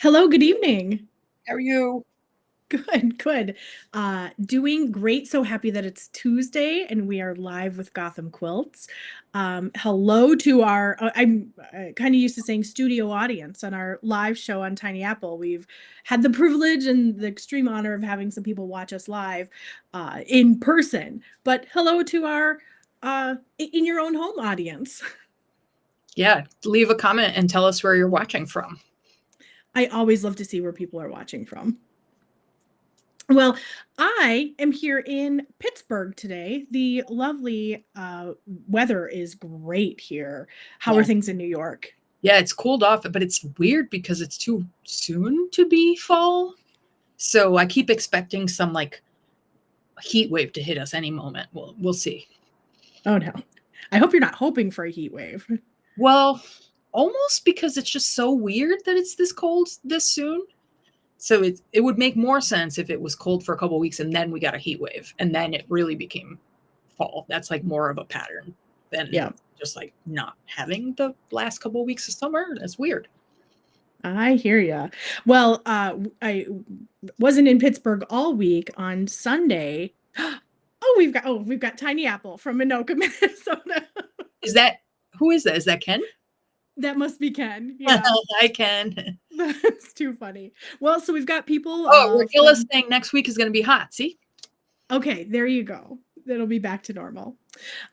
Hello, good evening. How are you? Good, good. Doing great. So happy that it's Tuesday and we are live with Gotham Quilts. Hello to our, I'm kind of used to saying studio audience on our live show on Tiny Apple. We've had the privilege and the extreme honor of having some people watch us live in person. But hello to our in your own home audience. Yeah, leave a comment and tell us where you're watching from. I always love to see where people are watching from. Well, I am here in Pittsburgh today. The lovely weather is great here. How are Yeah. things in New York? Yeah, it's cooled off, but it's weird because it's too soon to be fall. So I keep expecting some like heat wave to hit us any moment. We'll see. Oh no. I hope you're not hoping for a heat wave. Well, almost because it's just so weird that it's this cold this soon. So it would make more sense if it was cold for a couple of weeks and then we got a heat wave and then it really became fall. That's like more of a pattern than Yeah, just like not having the last couple of weeks of summer. That's weird. I hear you. Well, I wasn't in Pittsburgh all week on Sunday. Oh, we've got Tiny Apple from Anoka, Minnesota. Is that who is that? Is that Ken? That must be Ken. Yeah. Hi, Ken. That's too funny. Well, so we've got people Oh, Ragila's from saying next week is going to be hot. See? Okay, there you go. It'll be back to normal.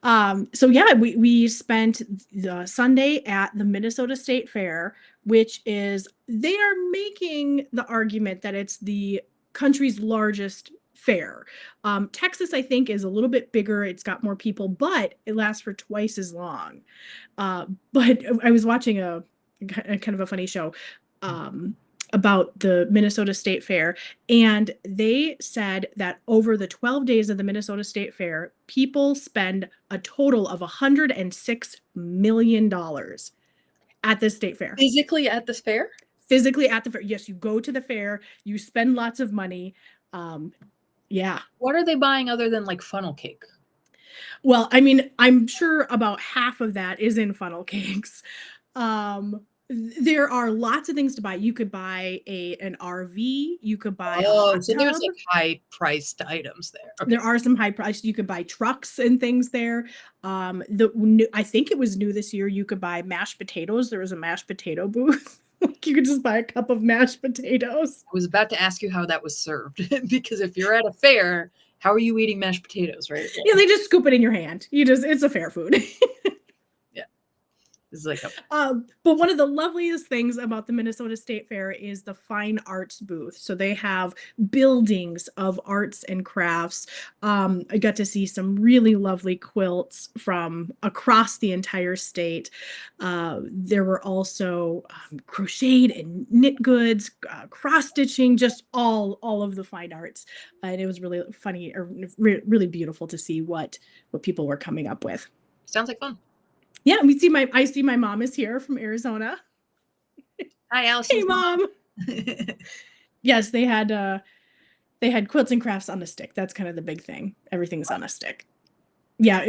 So yeah, we spent the Sunday at the Minnesota State Fair, which is they are making the argument that it's the country's largest fair. Texas, I think, is a little bit bigger. It's got more people, but it lasts for twice as long. But I was watching a kind of a funny show. About the Minnesota State Fair, and they said that over the 12 days of the Minnesota State Fair, people spend a total of $106 million at the state fair. Physically at the fair? Physically at the fair. Yes, you go to the fair, you spend lots of money. Yeah. What are they buying other than like funnel cake? Well, I mean, I'm sure about half of that is in funnel cakes. There are lots of things to buy. You could buy an RV, you could buy a Oh, hot so there's tub. like high priced items there. Okay. There are some high price. You could buy trucks and things there. I think it was new this year. You could buy mashed potatoes. There was a mashed potato booth. Like you could just buy a cup of mashed potatoes. I was about to ask you how that was served because if you're at a fair, how are you eating mashed potatoes, right? Yeah, they just scoop it in your hand. It's a fair food. Yeah. This is like a But one of the loveliest things about the Minnesota State Fair is the fine arts booth. So they have buildings of arts and crafts. I got to see some really lovely quilts from across the entire state. There were also crocheted and knit goods, cross stitching, just all of the fine arts. And it was really funny or really beautiful to see what people were coming up with. sounds like fun. Yeah, I see my mom is here from Arizona. Hi, Hey Allison's mom. Yes, they had quilts and crafts on a stick. That's kind of the big thing. Everything's on a stick. Yeah,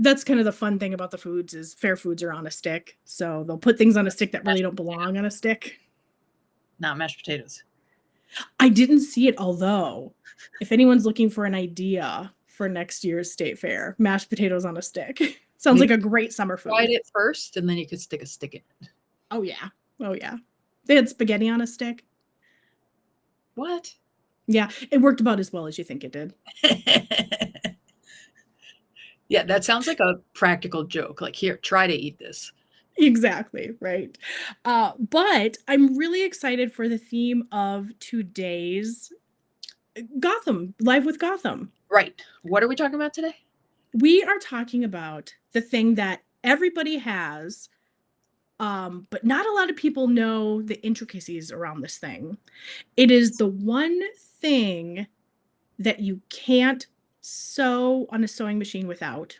that's kind of the fun thing about the foods is fair foods are on a stick. So they'll put things on a stick that really don't belong on a stick. Not mashed potatoes. I didn't see it, although if anyone's looking for an idea for next year's state fair, mashed potatoes on a stick. Sounds like a great summer food. Tried it first, and then you could stick a stick in it. Oh yeah. Oh yeah. They had spaghetti on a stick. What? Yeah, it worked about as well as you think it did. Yeah, that sounds like a practical joke. Like, here, try to eat this. Exactly, right. But I'm really excited for the theme of today's Gotham, Live with Gotham. Right. What are we talking about today? We are talking about the thing that everybody has, but not a lot of people know the intricacies around this thing. It is the one thing that you can't sew on a sewing machine without.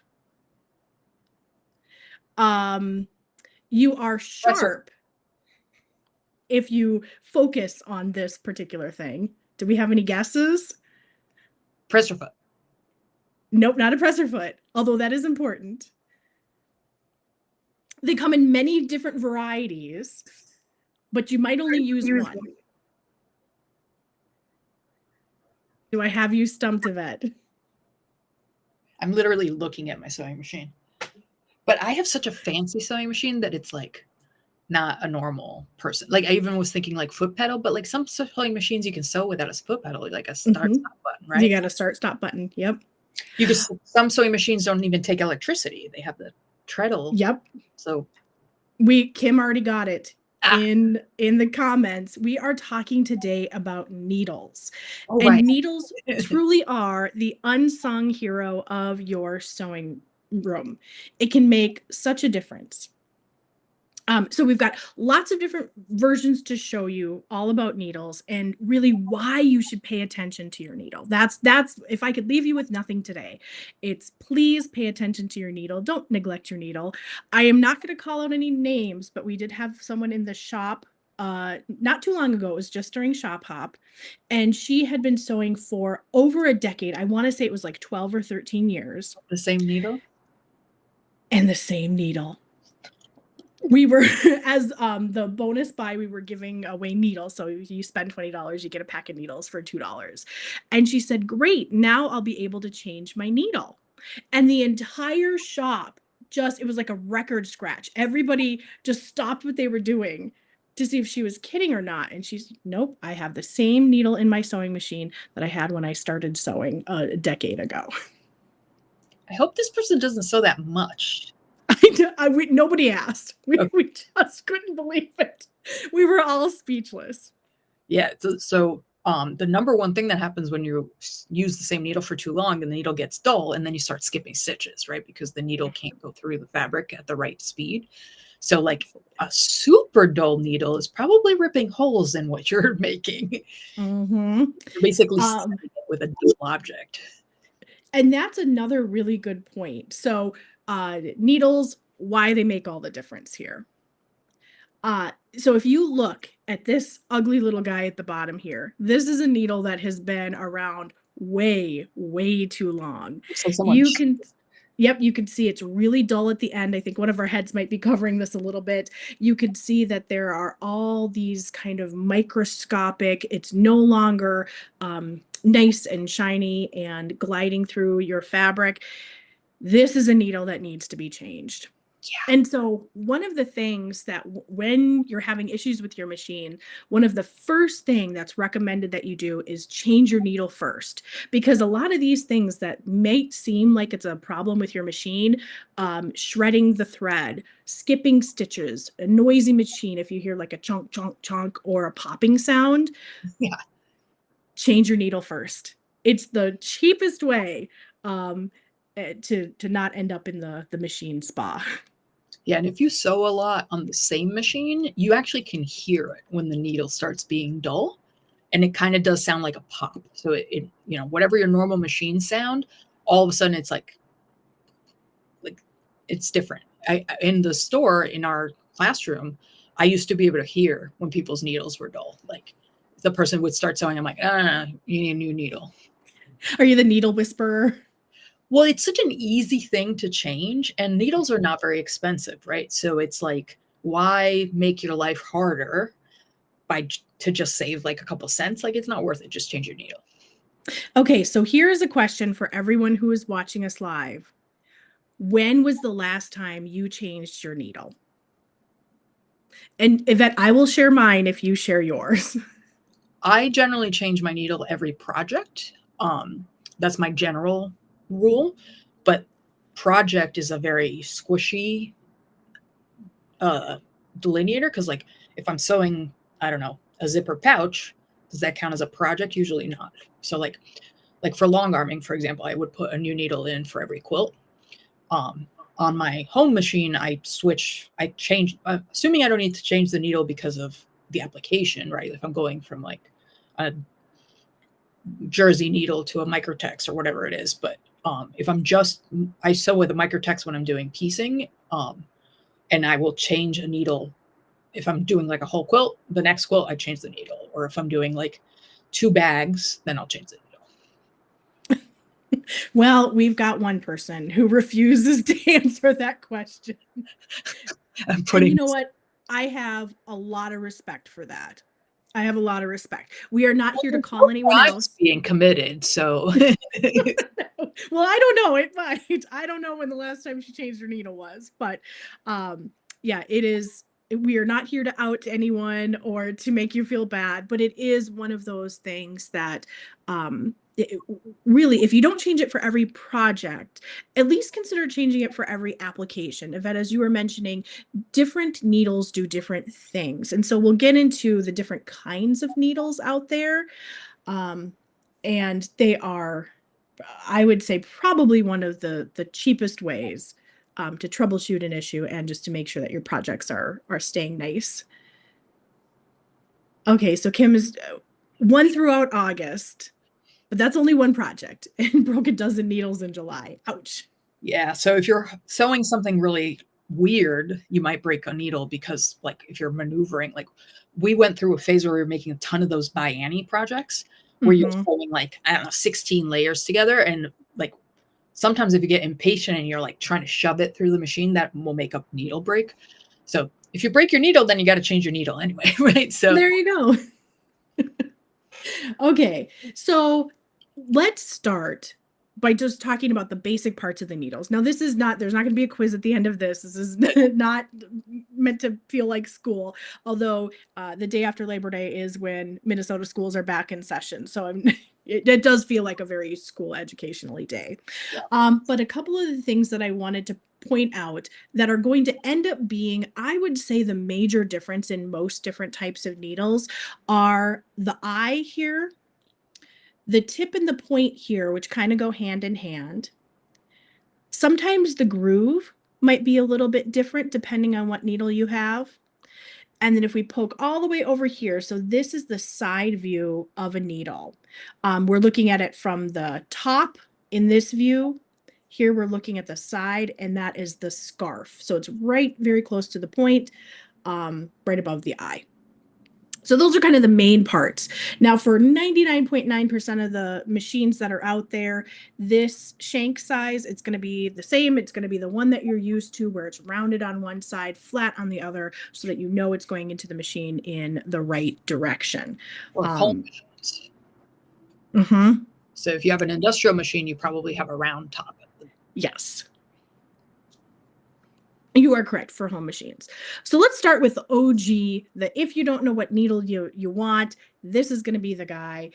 You are sharp if you focus on this particular thing. Do we have any guesses? Presser foot. Nope, not a presser foot, although that is important. They come in many different varieties. but you might only use one. Do I have you stumped, Yvette? I'm literally looking at my sewing machine. But I have such a fancy sewing machine that it's like not a normal person. Like I even was thinking like foot pedal, but like some sewing machines you can sew without a foot pedal, like a start Mm-hmm. stop button, You right? got a start stop button. Yep. You can some sewing machines don't even take electricity. They have the treadle. Yep. So Kim already got it ah, in the comments. We are talking today about needles. oh And right. needles truly are the unsung hero of your sewing room. It can make such a difference. So we've got lots of different versions to show you all about needles and really why you should pay attention to your needle. That's if I could leave you with nothing today, it's please pay attention to your needle. Don't neglect your needle. I am not going to call out any names, but we did have someone in the shop not too long ago. It was just during shop hop, and she had been sewing for over a decade. I want to say it was like 12 or 13 years. The same needle? And the same needle. We were as the bonus buy, we were giving away needles. So you spend $20, you get a pack of needles for $2. And she said, great, now I'll be able to change my needle. And the entire shop just, it was like a record scratch. Everybody just stopped what they were doing to see if she was kidding or not. And she's, nope, I have the same needle in my sewing machine that I had when I started sewing a decade ago. I hope this person doesn't sew that much. Nobody asked. Okay. We just couldn't believe it. We were all speechless. Yeah. So the number one thing that happens when you use the same needle for too long, the needle gets dull and then you start skipping stitches, right? Because the needle can't go through the fabric at the right speed. So like a super dull needle is probably ripping holes in what you're making. Mm-hmm. You're basically with a dull object. And that's another really good point. So needles, why they make all the difference here. So if you look at this ugly little guy at the bottom here, this is a needle that has been around way, way too long. You can, yep, you can see it's really dull at the end. I think one of our heads might be covering this a little bit. You could see that there are all these kind of microscopic, it's no longer nice and shiny and gliding through your fabric. This is a needle that needs to be changed. Yeah. And so one of the things that when you're having issues with your machine, one of the first thing that's recommended that you do is change your needle first, because a lot of these things that may seem like it's a problem with your machine, shredding the thread, skipping stitches, a noisy machine, if you hear like a chunk, chunk, chunk, or a popping sound, Yeah. change your needle first. It's the cheapest way to not end up in the machine spa. Yeah, and if you sew a lot on the same machine, you actually can hear it when the needle starts being dull, and it kind of does sound like a pop. So it whatever your normal machine sound, all of a sudden it's like it's different. In the store in our classroom, I used to be able to hear when people's needles were dull. Like the person would start sewing, I'm like, you need a new needle. Are you the needle whisperer? Well, it's such an easy thing to change, and needles are not very expensive, right? So it's like, why make your life harder to just save like a couple cents? Like it's not worth it. Just change your needle. Okay, so here's a question for everyone who is watching us live. When was the last time you changed your needle? And Yvette, I will share mine if you share yours. I generally change my needle every project. That's my general rule, but project is a very squishy delineator, because like if I'm sewing, I don't know, a zipper pouch, does that count as a project? Usually not. So like for long arming, for example, I would put a new needle in for every quilt. On my home machine, I change, assuming I don't need to change the needle because of the application, right? If I'm going from like a jersey needle to a microtex or whatever it is. But if I sew with a microtex when I'm doing piecing, and I will change a needle. If I'm doing like a whole quilt, the next quilt, I change the needle. Or if I'm doing like 2 bags, then I'll change the needle. Well, we've got one person who refuses to answer that question. I'm putting and you know what? I have a lot of respect for that. I have a lot of respect. We are not Well, here to there's call both anyone sides else. being committed, so Well, I don't know. It might. I don't know when the last time she changed her needle was, but um, yeah, it is. We are not here to out anyone or to make you feel bad, but it is one of those things that really, if you don't change it for every project, at least consider changing it for every application. Yvette, as you were mentioning, different needles do different things. And so we'll get into the different kinds of needles out there. Um, and they are, I would say, probably one of the cheapest ways to troubleshoot an issue and just to make sure that your projects are staying nice. Okay, so Kim is one throughout August, but that's only one project and broke a dozen needles in July. Ouch. yeah, so if you're sewing something really weird, you might break a needle because, like, if you're maneuvering, like, we went through a phase where we were making a ton of those bianni projects where you're Mm-hmm. sewing, like, I don't know, 16 layers together. And, like, sometimes if you get impatient and you're, like, trying to shove it through the machine, that will make a needle break. So if you break your needle, then you got to change your needle anyway, right? So There you go. Okay, so let's start by just talking about the basic parts of the needles. Now, this is not, there's not going to be a quiz at the end of this. This is not meant to feel like school, although the day after Labor Day is when Minnesota schools are back in session. So it does feel like a very school educationally day. yeah. But a couple of the things that I wanted to point out that are going to end up being, I would say, the major difference in most different types of needles are the eye here, the tip and the point here, which kind of go hand in hand. Sometimes the groove might be a little bit different depending on what needle you have. And then if we poke all the way over here, so this is the side view of a needle. We're looking at it from the top in this view. Here we're looking at the side, and that is the scarf. So it's right very close to the point, right above the eye. So those are kind of the main parts. Now, for 99.9% of the machines that are out there, this shank size, it's going to be the same. It's going to be the one that you're used to, where it's rounded on one side, flat on the other, so that you know it's going into the machine in the right direction. Or home machines. Mhm. So if you have an industrial machine, you probably have a round top. Yes. You are correct for home machines. So let's start with the OG, the if you don't know what needle you want, this is going to be the guy.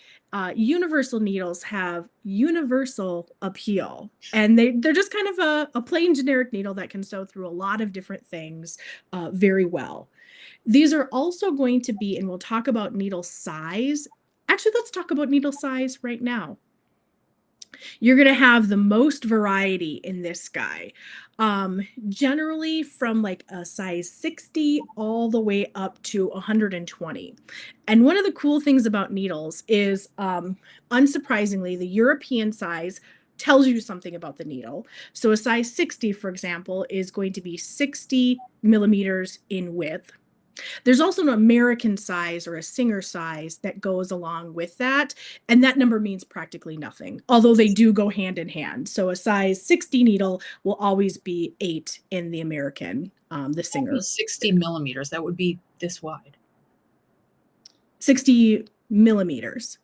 Universal needles have universal appeal. And they're just kind of a plain generic needle that can sew through a lot of different things very well. These are also going to be, and we'll talk about needle size. Actually, let's talk about needle size right now. You're going to have the most variety in this guy. Generally from like a size 60 all the way up to 120. And one of the cool things about needles is, unsurprisingly, the European size tells you something about the needle. So a size 60, for example, is going to be 60 millimeters in width. There's also an American size or a Singer size that goes along with that. And that number means practically nothing, although they do go hand in hand. So a size 60 needle will always be 8 in the American, the Singer. 60 millimeters. That would be this wide. 60 millimeters.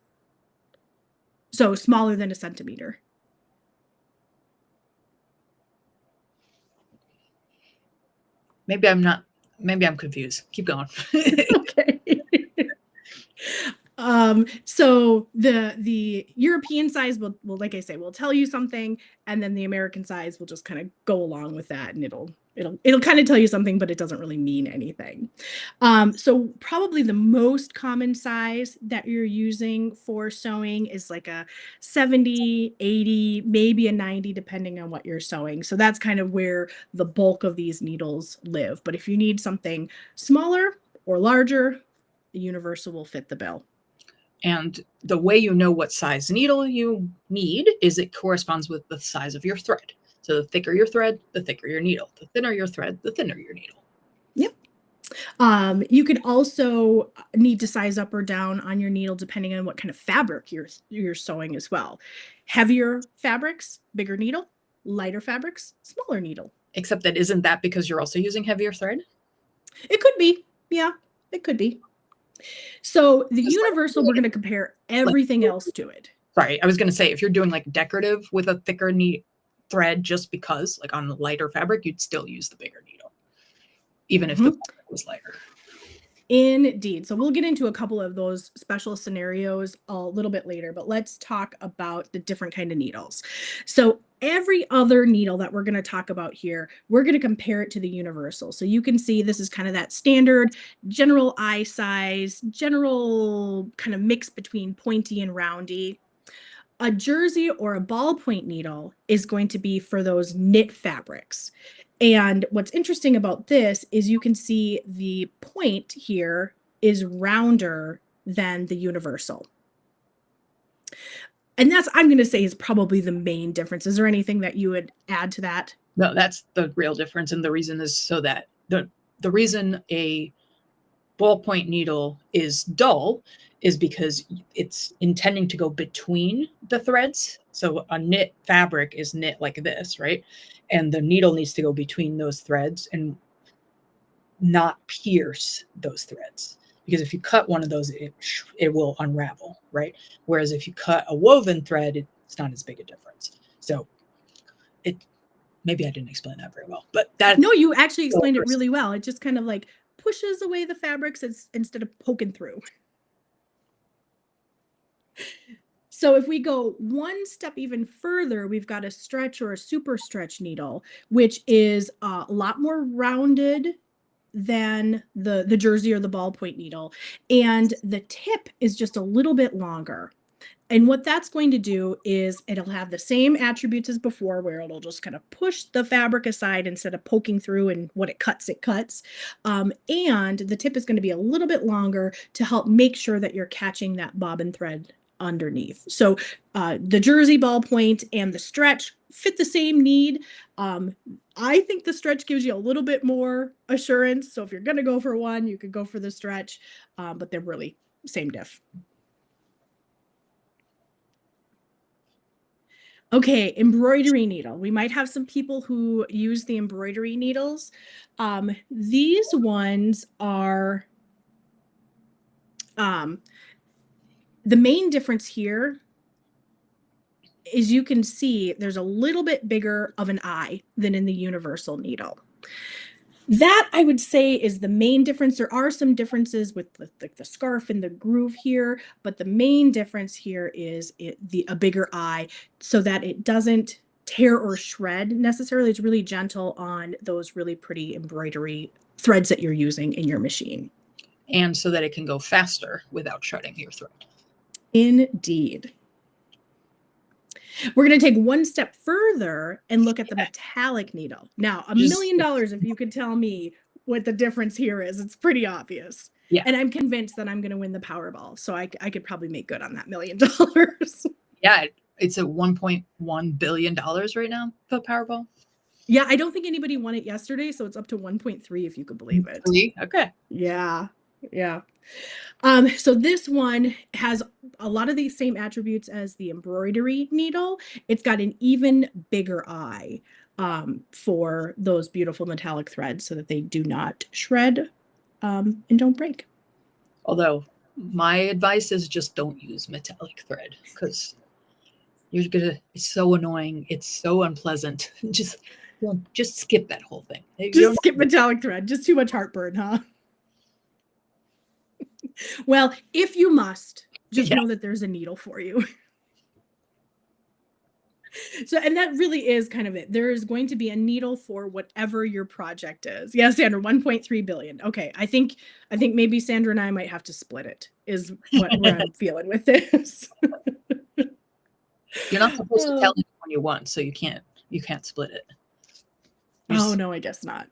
So smaller than a centimeter. Maybe I'm confused. Keep going. Okay. So the European size will, like I say, will tell you something, and then the American size will just kind of go along with that, and it'll kind of tell you something, but it doesn't really mean anything. So probably the most common size that you're using for sewing is like a 70, 80, maybe a 90, depending on what you're sewing. So that's kind of where the bulk of these needles live. But if you need something smaller or larger, the universal will fit the bill. And the way you know what size needle you need is it corresponds with the size of your thread. So the thicker your thread, the thicker your needle. The thinner your thread, the thinner your needle. Yep. You could also need to size up or down on your needle depending on what kind of fabric you're sewing as well. Heavier fabrics, bigger needle. Lighter fabrics, smaller needle. Except that isn't that because you're also using heavier thread? It could be. Yeah, it could be. So the Just universal, we're going to compare like everything else to it. sorry, I was gonna say if you're doing like decorative with a thicker neat thread, just because like on lighter fabric, you'd still use the bigger needle, even if the Mhm. fabric was lighter. Indeed. So we'll get into a couple of those special scenarios a little bit later, but let's talk about the different kind of needles. So every other needle that we're going to talk about here, we're going to compare it to the universal. So you can see this is kind of that standard general eye size, general kind of mix between pointy and roundy. A jersey or a ballpoint needle is going to be for those knit fabrics. And what's interesting about this is you can see the point here is rounder than the universal. And that's, I'm going to say, is probably the main difference. Is there anything that you would add to that? No, that's the real difference. And the reason is so that the reason a ballpoint needle is dull is because it's intending to go between the threads. So a knit fabric is knit like this, right? And the needle needs to go between those threads and not pierce those threads. Because if you cut one of those, it will unravel, right? Whereas if you cut a woven thread, it's not as big a difference. So it maybe I didn't explain that very well, but that No, you actually explained it really well. It just kind of like pushes away the fabrics instead of poking through. So if we go one step even further, we've got a stretch or a super stretch needle, which is a lot more rounded than the jersey or the ballpoint needle. And the tip is just a little bit longer. And what that's going to do is it'll have the same attributes as before, where it'll just kind of push the fabric aside instead of poking through, and what it cuts, it cuts. And the tip is going to be a little bit longer to help make sure that you're catching that bobbin thread underneath. So the jersey ballpoint and the stretch fit the same need. I think the stretch gives you a little bit more assurance. So if you're going to go for one, you could go for the stretch, but they're really same diff. Okay, embroidery needle. We might have some people who use the embroidery needles. These ones are, the main difference here is you can see there's a little bit bigger of an eye than in the universal needle. That, I would say, is the main difference. There are some differences with the scarf and the groove here, but the main difference here is a bigger eye so that it doesn't tear or shred necessarily. It's really gentle on those really pretty embroidery threads that you're using in your machine. and so that it can go faster without shredding your thread. Indeed. We're going to take one step further and look at the metallic needle. Now, $1 million, if you could tell me what the difference here is, it's pretty obvious. Yeah. And I'm convinced that I'm going to win the Powerball. So I could probably make good on that $1 million. Yeah, it's at $1.1 billion right now, the Powerball. Yeah, I don't think anybody won it yesterday. So it's up to 1.3, if you could believe it. Okay. Yeah. Yeah. So this one has a lot of the same attributes as the embroidery needle. It's got an even bigger eye for those beautiful metallic threads so that they do not shred and don't break. Although my advice is just don't use metallic thread because it's so annoying. It's so unpleasant. Just skip that whole thing. Just skip metallic thread. Just too much heartburn, huh? Well, if you must, just know that there's a needle for you. So, and that really is kind of it. There is going to be a needle for whatever your project is. Yeah, Sandra, 1.3 billion. Okay, I think maybe Sandra and I might have to split it. Is what where I'm feeling with this. You're not supposed to tell anyone you want, so you can't split it. Oh no, I guess not.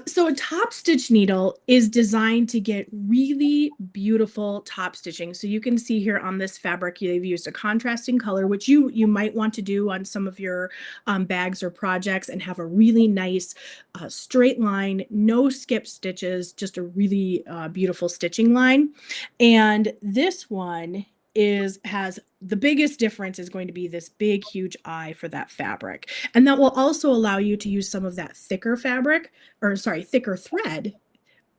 So a top stitch needle is designed to get really beautiful top stitching. So you can see here on this fabric, they've used a contrasting color, which you might want to do on some of your bags or projects, and have a really nice straight line, no skip stitches, just a really beautiful stitching line. And this one has the biggest difference is going to be this big, huge eye for that fabric. And that will also allow you to use some of that thicker fabric, or sorry, thicker thread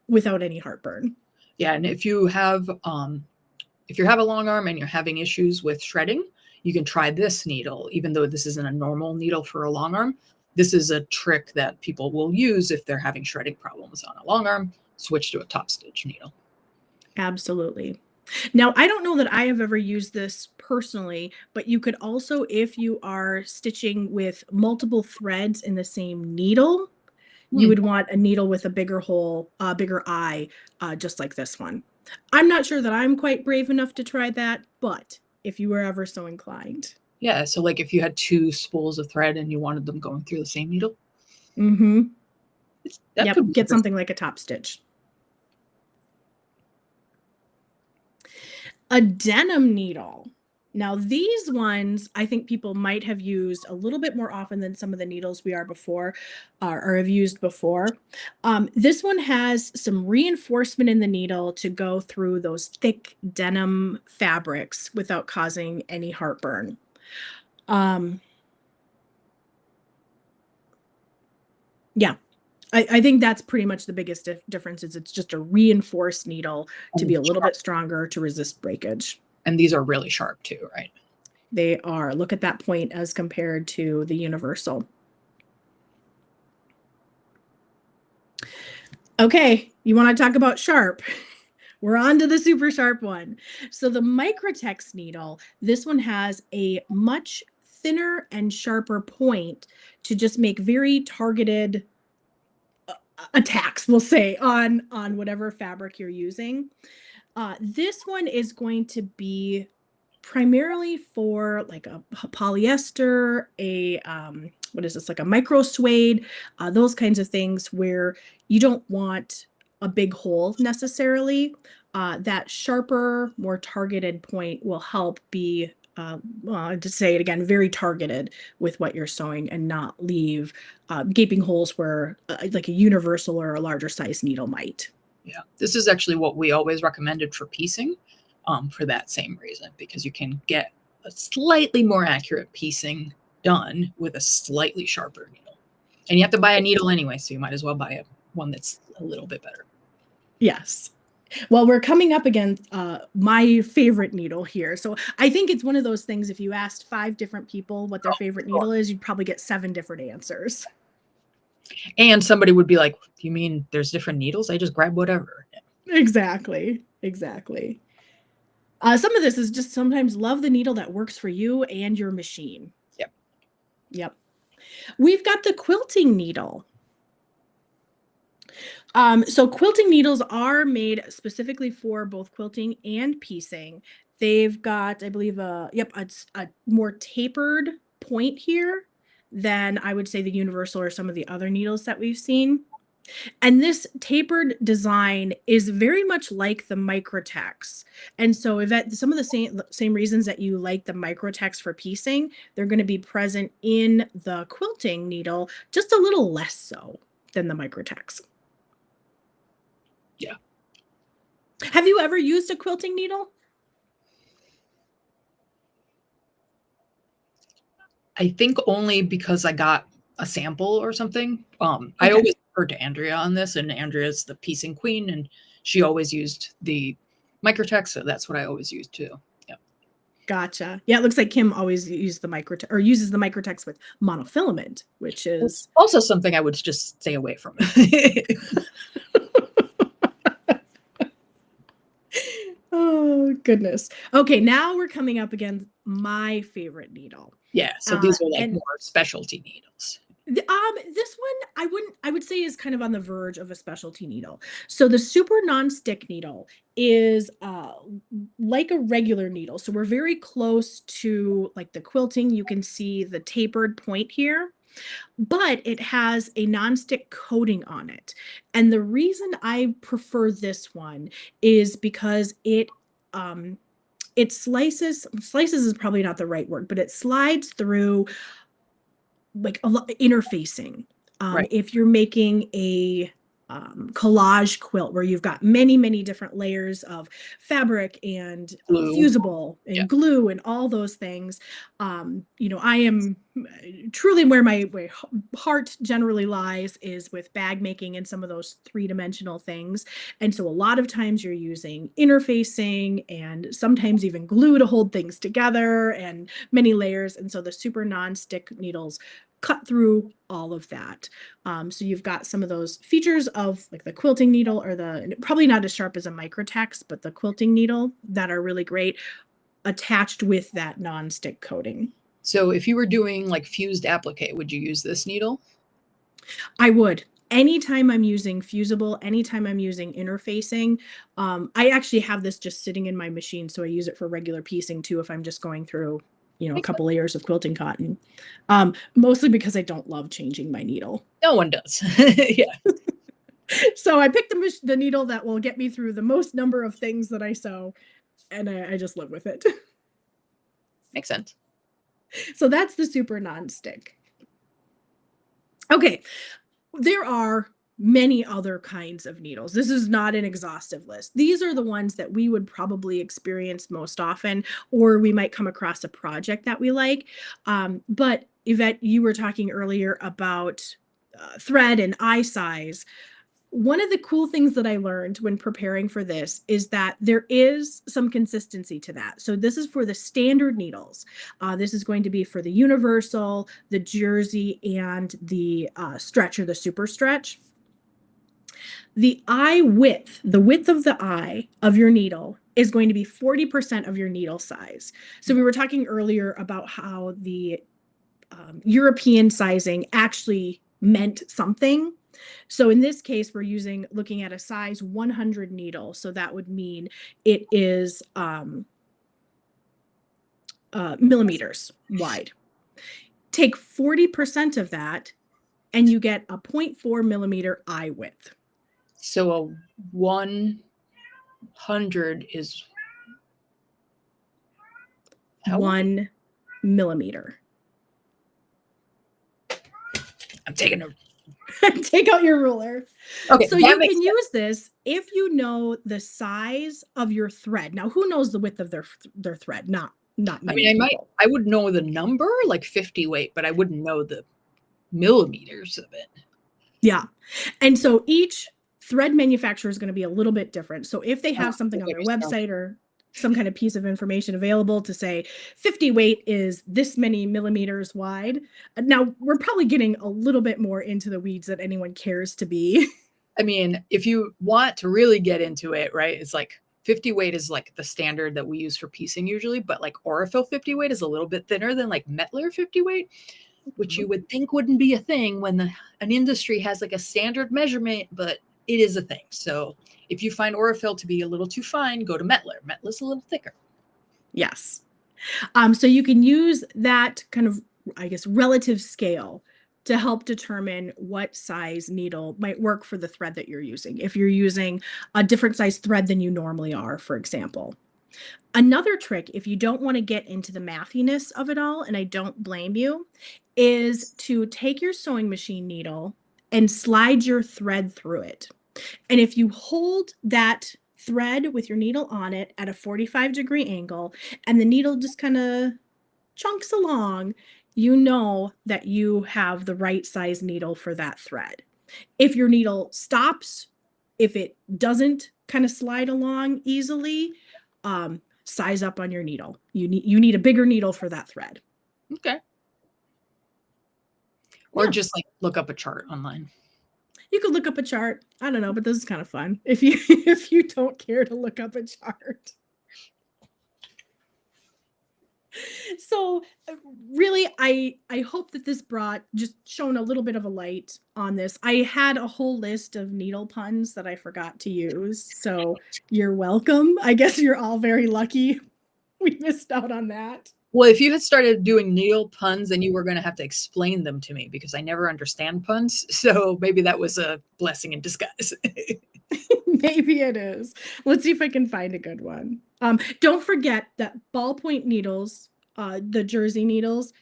without any heartburn. Yeah, and if you have a long arm and you're having issues with shredding, you can try this needle, even though this isn't a normal needle for a long arm. This is a trick that people will use if they're having shredding problems on a long arm. Switch to a top stitch needle. Absolutely. Now, I don't know that I have ever used this personally, but you could also, if you are stitching with multiple threads in the same needle, you would want a needle with a bigger hole, bigger eye, just like this one. I'm not sure that I'm quite brave enough to try that, but if you were ever so inclined. Yeah, so like if you had two spools of thread and you wanted them going through the same needle. Mm-hmm. That Yep, could get something like a top stitch. A denim needle. Now, these ones, I think people might have used a little bit more often than some of the needles we are before or have used before. This one has some reinforcement in the needle to go through those thick denim fabrics without causing any heartburn. Yeah, I think that's pretty much the biggest difference is it's just a reinforced needle to be a little bit stronger to resist breakage. And these are really sharp too, right? They are. Look at that point as compared to the universal. Okay, you want to talk about sharp? We're on to the super sharp one. So the Microtex needle, this one has a much thinner and sharper point to just make very targeted attacks, we'll say, on whatever fabric you're using. This one is going to be primarily for like a polyester, a what is this, like a micro suede, those kinds of things where you don't want a big hole necessarily. That sharper, more targeted point will help be, well, to say it again, very targeted with what you're sewing and not leave gaping holes where like a universal or a larger size needle might. Yeah, this is actually what we always recommended for piecing, for that same reason, because you can get a slightly more accurate piecing done with a slightly sharper needle. And you have to buy a needle anyway, so you might as well buy one that's a little bit better. Yes. Well, we're coming up against my favorite needle here. So I think it's one of those things, if you asked 5 different people what their favorite needle is, you'd probably get 7 different answers. And somebody would be like, you mean there's different needles? I just grab whatever. Exactly. Exactly. Some of this is just sometimes love the needle that works for you and your machine. Yep. Yep. We've got the quilting needle. So quilting needles are made specifically for both quilting and piecing. They've got, I believe, a more tapered point here than I would say the universal or some of the other needles that we've seen. And this tapered design is very much like the Microtex. And so if that, some of the same reasons that you like the Microtex for piecing, they're going to be present in the quilting needle, just a little less so than the Microtex. Yeah. Have you ever used a quilting needle? I think only because I got a sample or something. Okay. I always referred to Andrea on this, and Andrea's the piecing queen, and she always used the Microtex, so that's what I always used too. Yeah. Gotcha. Yeah, it looks like Kim always used the Microtex or uses the Microtex with monofilament, which is it's also something I would just stay away from. Oh, goodness. Okay, now we're coming up against my favorite needle. Yeah, so these are like more specialty needles. This one I would say is kind of on the verge of a specialty needle. So the super non-stick needle is like a regular needle. So we're very close to like the quilting. You can see the tapered point here, but it has a non-stick coating on it. And the reason I prefer this one is because it slices is probably not the right word, but it slides through like a lot interfacing. Right. If you're making a collage quilt where you've got many, many different layers of fabric and Blue. fusible Yeah. and glue and all those things. I am truly where my heart generally lies is with bag making and some of those three-dimensional things. And so a lot of times you're using interfacing and sometimes even glue to hold things together and many layers. And so the super non-stick needles cut through all of that. So you've got some of those features of like the quilting needle or probably not as sharp as a microtex, but the quilting needle that are really great attached with that non-stick coating. So if you were doing like fused applique, would you use this needle? I would. Anytime I'm using fusible, anytime I'm using interfacing, I actually have this just sitting in my machine, so I use it for regular piecing too if I'm just going through, a Makes sense. couple layers of quilting cotton. Mostly because I don't love changing my needle. No one does. Yeah. So I picked the needle that will get me through the most number of things that I sew, and I just live with it. Makes sense. So that's the super non-stick. Okay, there are many other kinds of needles. This is not an exhaustive list. These are the ones that we would probably experience most often, or we might come across a project that we like. But Yvette, you were talking earlier about thread and eye size. One of the cool things that I learned when preparing for this is that there is some consistency to that. So this is for the standard needles. This is going to be for the universal, the jersey, and the stretch or the super stretch. The eye width, the width of the eye of your needle is going to be 40% of your needle size. So we were talking earlier about how the European sizing actually meant something. So in this case, we're looking at a size 100 needle. So that would mean it is millimeters wide. Take 40% of that and you get a 0.4 millimeter eye width. So a 100 is how 1 millimeter. I'm taking a Take out your ruler. Okay, so you can use this if you know the size of your thread. Now, who knows the width of their thread? Not many people. I would know the number, like 50 weight, but I wouldn't know the millimeters of it. Yeah. And so each thread manufacturer is going to be a little bit different. So if they have something on their website or some kind of piece of information available to say 50 weight is this many millimeters wide. Now, we're probably getting a little bit more into the weeds than anyone cares to be. I mean, if you want to really get into it, right, it's like 50 weight is like the standard that we use for piecing usually, but like Aurifil 50 weight is a little bit thinner than like Mettler 50 weight, which you would think wouldn't be a thing when an industry has like a standard measurement, but it is a thing. So if you find Aurifil to be a little too fine, go to Mettler. Mettler's a little thicker. Yes. So you can use that kind of, I guess, relative scale to help determine what size needle might work for the thread that you're using. If you're using a different size thread than you normally are, for example. Another trick, if you don't want to get into the mathiness of it all, and I don't blame you, is to take your sewing machine needle and slide your thread through it. And if you hold that thread with your needle on it at a 45-degree angle, and the needle just kind of chunks along, you know that you have the right size needle for that thread. If your needle stops, if it doesn't kind of slide along easily, size up on your needle. You need a bigger needle for that thread. Okay. Or just like look up a chart online. You could look up a chart. I don't know, but this is kind of fun if you don't care to look up a chart. So really, I hope that this just shown a little bit of a light on this. I had a whole list of needle puns that I forgot to use. So you're welcome. I guess you're all very lucky we missed out on that. Well, if you had started doing needle puns, then you were going to have to explain them to me because I never understand puns. So maybe that was a blessing in disguise. Maybe it is. Let's see if I can find a good one. Don't forget that ballpoint needles, the jersey needles,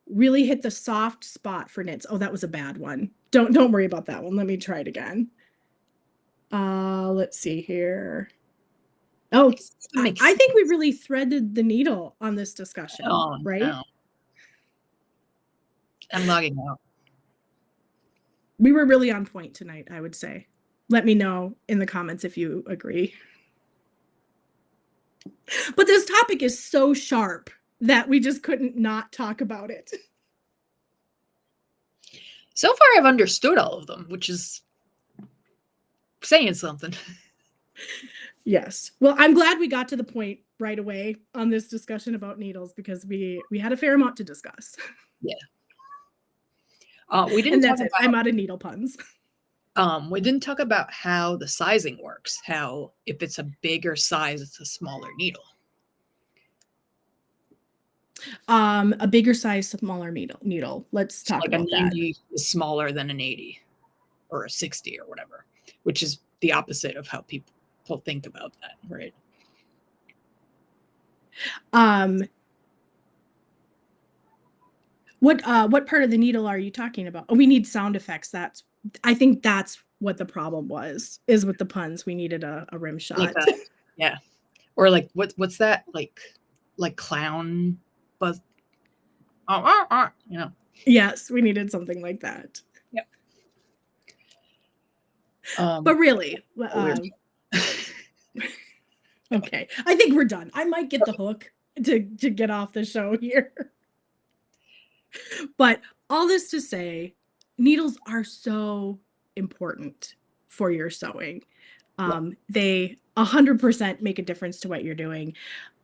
really hit the soft spot for knits. Oh, that was a bad one. Don't worry about that one. Let me try it again. let's see here. Oh, I think we really threaded the needle on this discussion, Oh, right? no. I'm logging out. We were really on point tonight, I would say. Let me know in the comments if you agree. But this topic is so sharp that we just couldn't not talk about it. So far, I've understood all of them, which is saying something. Yes. Well, I'm glad we got to the point right away on this discussion about needles because we had a fair amount to discuss. Yeah. We didn't And talk that's it. about I'm out of needle puns. we didn't talk about how the sizing works, how if it's a bigger size, it's a smaller needle. A bigger size, smaller needle. Let's talk Like about a that. 90 is smaller than an 80 or a 60 or whatever, which is the opposite of how people think about that, right? What part of the needle are you talking about? Oh, we need sound effects. I think that's what the problem was, is with the puns. We needed a rim shot. Like that, yeah. Or like what's that? Like clown buzz. You know. Yes, we needed something like that. Yep. But really, okay. I think we're done. I might get the hook to get off the show here. But all this to say, needles are so important for your sewing. They 100% make a difference to what you're doing.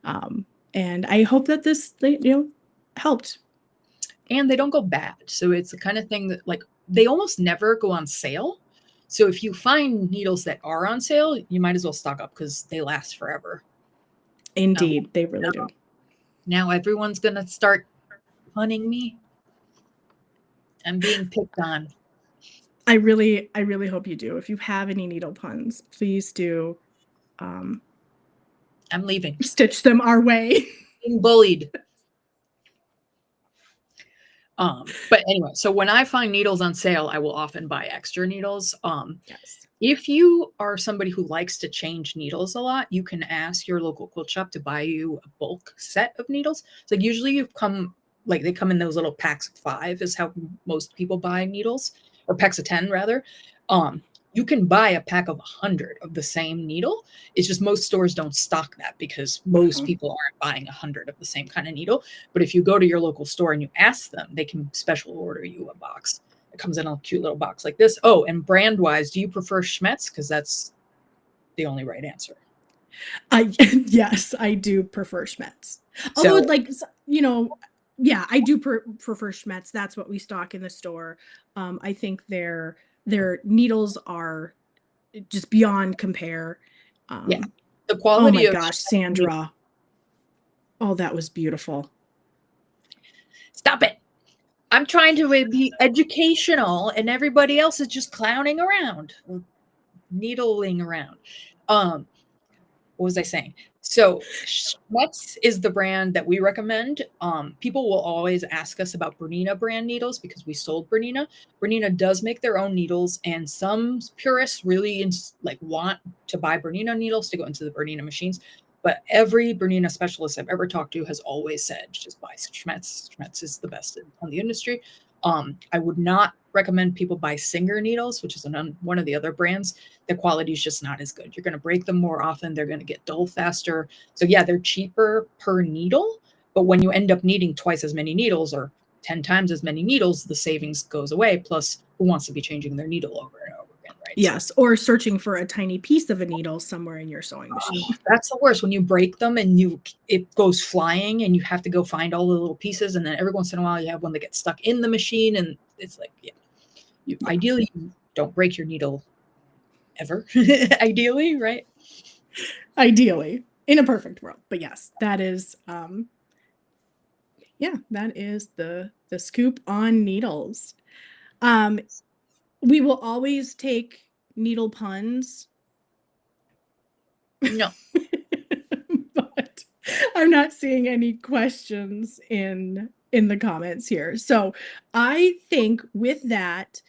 And I hope that this, helped. And they don't go bad. So it's the kind of thing that like they almost never go on sale. So if you find needles that are on sale, you might as well stock up because they last forever. Indeed, they really do. Now everyone's going to start punning me. I'm being picked on. I really hope you do. If you have any needle puns, please do. I'm leaving. Stitch them our way. Being bullied. But anyway, so when I find needles on sale, I will often buy extra needles. Yes. If you are somebody who likes to change needles a lot, you can ask your local quilt shop to buy you a bulk set of needles. So usually they come in those little packs of 5 is how most people buy needles, or packs of 10 rather. You can buy a pack of 100 of the same needle. It's just most stores don't stock that because most people aren't buying 100 of the same kind of needle. But if you go to your local store and you ask them, they can special order you a box. It comes in a cute little box like this. Oh, and brand wise, do you prefer Schmetz? Because that's the only right answer. Yes, I do prefer Schmetz. Although, yeah, I do prefer Schmetz. That's what we stock in the store. I think their needles are just beyond compare. Yeah, the quality. Oh my gosh, Sandra! Oh, that was beautiful. Stop it! I'm trying to be educational, and everybody else is just clowning around, needling around. What was I saying? So Schmetz is the brand that we recommend. People will always ask us about Bernina brand needles because we sold Bernina. Bernina does make their own needles, and some purists really want to buy Bernina needles to go into the Bernina machines. But every Bernina specialist I've ever talked to has always said, just buy Schmetz. Schmetz is the best in the industry. I would not recommend people buy Singer needles, which is one of the other brands. The quality is just not as good. You're going to break them more often. They're going to get dull faster. So yeah, they're cheaper per needle, but when you end up needing twice as many needles or 10 times as many needles, the savings goes away. Plus, who wants to be changing their needle over and over again, right? Yes, or searching for a tiny piece of a needle somewhere in your sewing machine. That's the worst when you break them and it goes flying and you have to go find all the little pieces, and then every once in a while you have one that gets stuck in the machine, and it's like, ideally you don't break your needle ever. Ideally, right? Ideally, in a perfect world. But yes, that is that is the scoop on needles. We will always take needle puns. No. But I'm not seeing any questions in the comments here. So I think with that,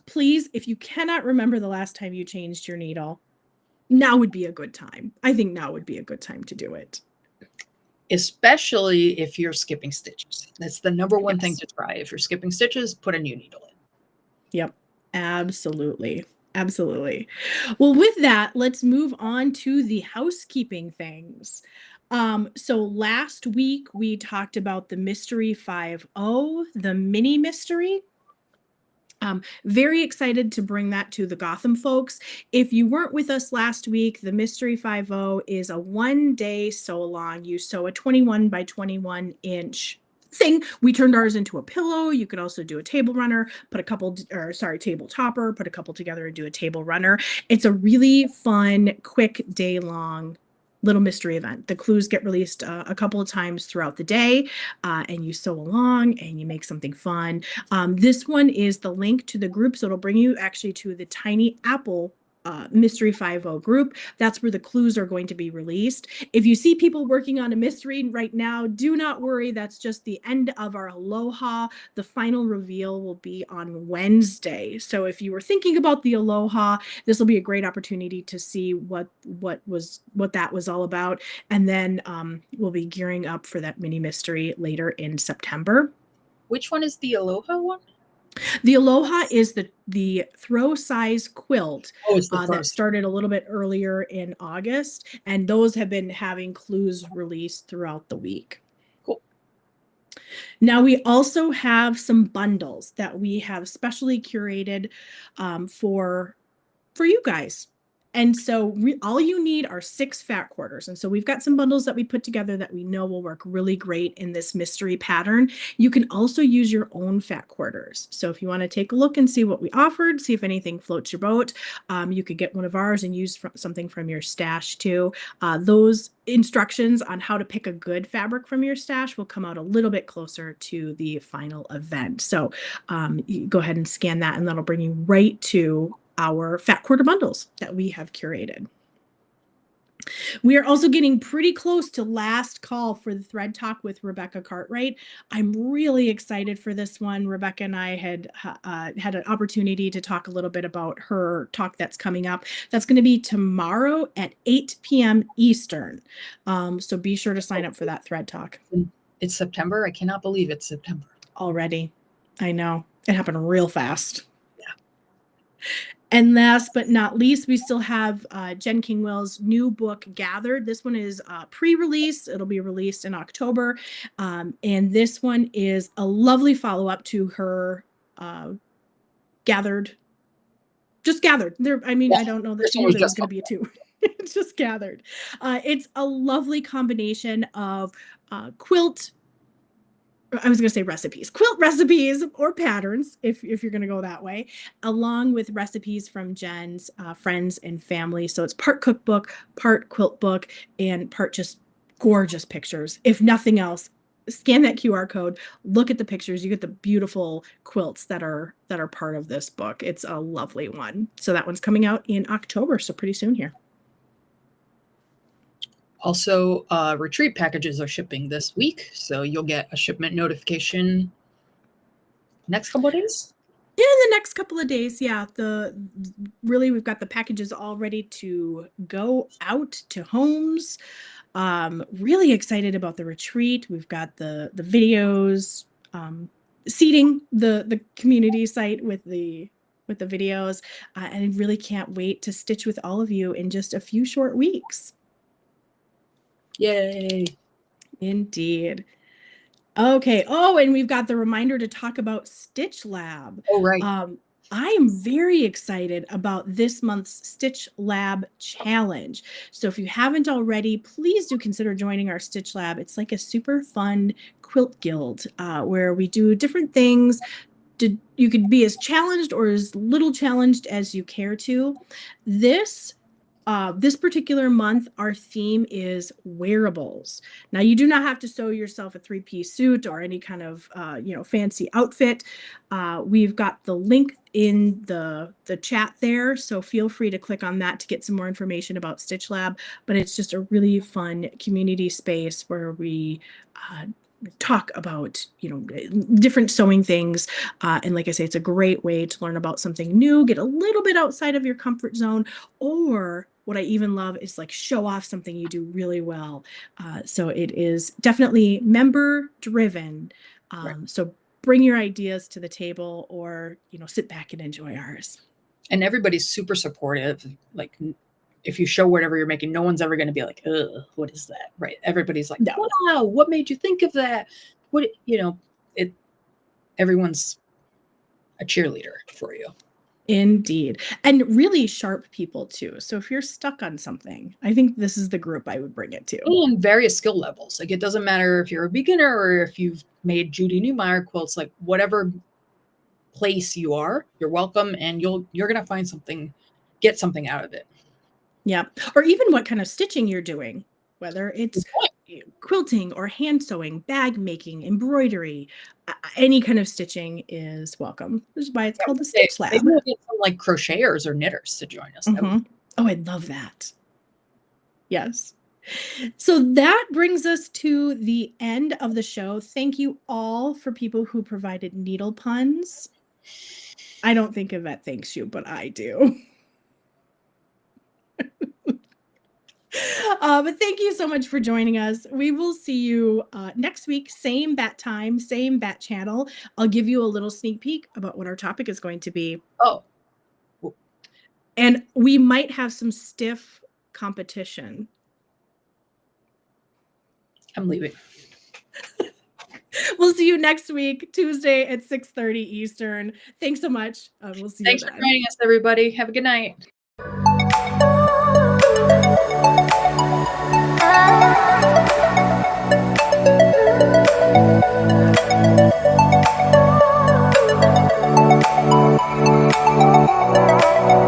please, if you cannot remember the last time you changed your needle, Now would be a good time. I think now would be a good time to do it. Especially if you're skipping stitches. That's the number one thing Yes. to try. If you're skipping stitches, put a new needle in. Yep. Absolutely. Absolutely. Well, with that, let's move on to the housekeeping things. So last week we talked about the Mystery 5.0, the mini mystery. Very excited to bring that to the Gotham folks. If you weren't with us last week, the Mystery 5.0 is a 1-day sew along. You sew a 21 by 21 inch thing. We turned ours into a pillow. You could also do a table runner, put a couple, or sorry, table topper, put a couple together and do a table runner. It's a really fun, quick day long little mystery event. The clues get released a couple of times throughout the day, and you sew along and you make something fun. This one is the link to the group, so it'll bring you actually to the Tiny Apple Mystery 5.0 group. That's where the clues are going to be released. If you see people working on a mystery right now, do not worry. That's just the end of our Aloha. The final reveal will be on Wednesday. So if you were thinking about the Aloha, this will be a great opportunity to see what that was all about. And then we'll be gearing up for that mini mystery later in September. Which one is the Aloha one? The Aloha is the throw size quilt Oh, it's the that first. started a little bit earlier in August, and those have been having clues released throughout the week. Cool. Now we also have some bundles that we have specially curated for you guys. And so all you need are 6 fat quarters. And so we've got some bundles that we put together that we know will work really great in this mystery pattern. You can also use your own fat quarters. So if you want to take a look and see what we offered, see if anything floats your boat, you could get one of ours and use something from your stash too. Those instructions on how to pick a good fabric from your stash will come out a little bit closer to the final event. So you go ahead and scan that, and that'll bring you right to our fat quarter bundles that we have curated. We are also getting pretty close to last call for the thread talk with Rebecca Cartwright. I'm really excited for this one. Rebecca and I had had an opportunity to talk a little bit about her talk that's coming up. That's going to be tomorrow at 8 p.m. Eastern. So be sure to sign up for that thread talk. It's September. I cannot believe it's September Already. I know. It happened real fast. And last but not least, we still have Jen Kingwell's new book, Gathered. This one is pre-release. It'll be released in October. And this one is a lovely follow-up to her Gathered. Just Gathered. I mean, I don't know that she knew there was going to be a 2. It's just Gathered. It's a lovely combination of quilt, I was going to say recipes, quilt recipes or patterns, if you're going to go that way, along with recipes from Jen's friends and family. So it's part cookbook, part quilt book, and part just gorgeous pictures. If nothing else, scan that QR code, look at the pictures. You get the beautiful quilts that are part of this book. It's a lovely one. So that one's coming out in October, so pretty soon here. Also, retreat packages are shipping this week, so you'll get a shipment notification next couple of days. In the next couple of days, yeah. We've got the packages all ready to go out to homes. Really excited about the retreat. We've got the videos, seeding the community site with the videos, and I really can't wait to stitch with all of you in just a few short weeks. Yay. Indeed. Okay. Oh, and we've got the reminder to talk about Stitch Lab. Oh, right. I am very excited about this month's Stitch Lab challenge. So if you haven't already, please do consider joining our Stitch Lab. It's like a super fun quilt guild where we do different things. You could be as challenged or as little challenged as you care to. This particular month, our theme is wearables. Now, you do not have to sew yourself a 3-piece suit or any kind of fancy outfit. We've got the link in the chat there, so feel free to click on that to get some more information about Stitch Lab. But it's just a really fun community space where we talk about different sewing things, and like I say, it's a great way to learn about something new, get a little bit outside of your comfort zone, or What I even love is like show off something you do really well. So it is definitely member driven. Right. So bring your ideas to the table, or sit back and enjoy ours. And everybody's super supportive. Like, if you show whatever you're making, no one's ever going to be like, ugh, what is that? Right. Everybody's like, No. wow, what made you think of that? Everyone's a cheerleader for you. Indeed. And really sharp people too. So if you're stuck on something, I think this is the group I would bring it to. And various skill levels. Like, it doesn't matter if you're a beginner or if you've made Judy Newmar quilts, like whatever place you are, you're welcome, and you're going to get something out of it. Yeah. Or even what kind of stitching you're doing, whether it's quilting or hand sewing, bag making, embroidery, any kind of stitching is welcome. This is why it's called the Stitch Lab. Maybe we'll get some like crocheters or knitters to join us. Oh, I'd love that. Yes. So that brings us to the end of the show. Thank you all for people who provided needle puns. I don't think Yvette thanks you, but I do. But thank you so much for joining us. We will see you next week, same bat time, same bat channel. I'll give you a little sneak peek about what our topic is going to be. Oh. And we might have some stiff competition. I'm leaving. We'll see you next week, Tuesday at 6:30 Eastern. Thanks so much. We'll see you then. Thanks for joining us, everybody. Have a good night.